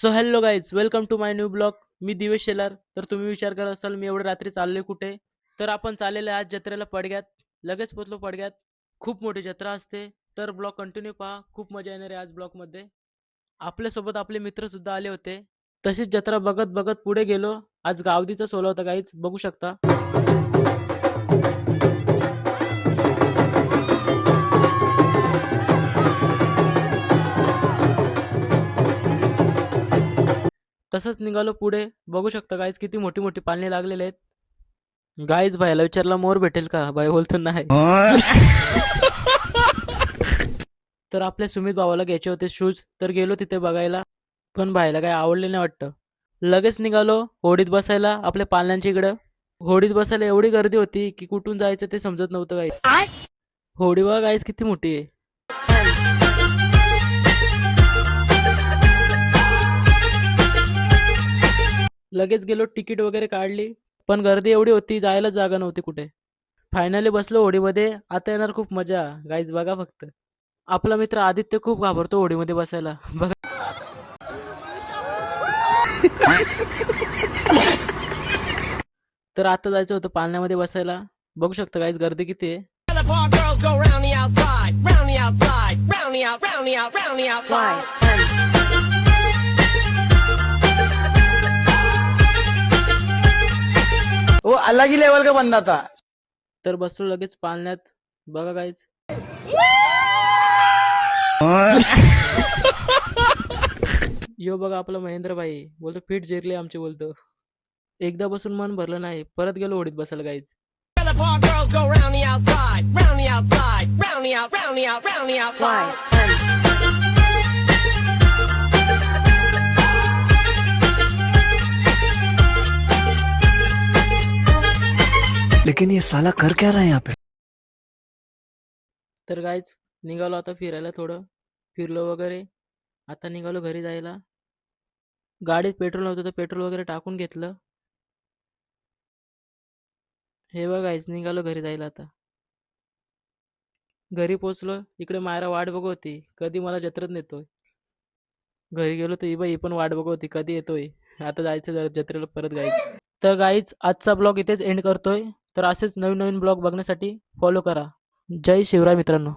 So hello guys, welcome to my new blog. मी दिवेश शेलार. तर तुम्ही विचार करत असाल मी एवढ्या रात्री चाललोय कुठे. तर आपण चाललेलो आज जत्रेला पडग्यात. लगेच पोचलो पडग्यात. खूप मोठी जत्रा असते. तर ब्लॉग कंटिन्यू पहा, खूप मजा येणार आहे आज ब्लॉगमध्ये. आपल्यासोबत आपले मित्र सुद्धा आले होते. तशीच जत्रा बघत बघत पुढे गेलो. आज गावदीचा सोहळा होता गाईज, बघू शकता. तसंच निघालो पुढे, बघू शकता गाईज किती मोठी मोठी पालणी लागलेले आहेत. गाईज भाईला विचारला मोर भेटेल का, बाई बोलतो नाही. तर आपल्या सुमित भावाला घ्यायचे होते शूज, तर गेलो तिथे बघायला. पण भाईला काय आवडले नाही वाटतं. लगेच निघालो होडीत बसायला आपल्या पालण्यांच्या इकडं. होडीत बसायला एवढी गर्दी होती की कुठून जायचं ते समजत नव्हतं गाईज. होडी बघा गाईज किती मोठी आहे. लगेच गेलो, तिकीट वगैरे काढली. पण गर्दी एवढी होती, जायला जागा नव्हती कुठे. फायनली बसलो होडीमध्ये. आता येणार खूप मजा गाईज, बघा फक्त. आपला मित्र आदित्य खूप घाबरतो होडीमध्ये बसायला. बघा. तर आता जायचं होतं पाळण्यामध्ये बसायला. बघू शकता गाईज गर्दी किती आहे. वो अलग ही लेवल का बंदा था. तर बसलो लगेच पाळण्यात. बघा गाईज. यो बघा आपला महेंद्र भाई बोलतो फिट जिरले आमचे, बोलतो. एकदा बसून मन भरलं नाही, परत गेलो होडीत बसायला गाईज. लेकिन ये साला कर क्या रहा है यहाँ पे. तर गाईज निघालो आता फिरायला, थोडं फिरलो वगैरे. आता निघालो घरी जायला. गाडीत पेट्रोल नव्हतं तर पेट्रोल वगैरे टाकून घेतलं. हे बघ गाईज निघालो घरी जायला आता. घरी पोचलो. इकडे मायरा वाट बघत होती, कधी मला जत्रेत नेतोय. घरी गेलो तर ही बाई पण वाट बघत होती, कधी येतोय. आता जायचं जरा जत्रेला परत गाईज. तर गाईज आजचा ब्लॉग इथेच एंड करतोय. तर असेच नवीन नवीन ब्लॉग बघण्यासाठी फॉलो करा. जय शिवराय मित्रांनो.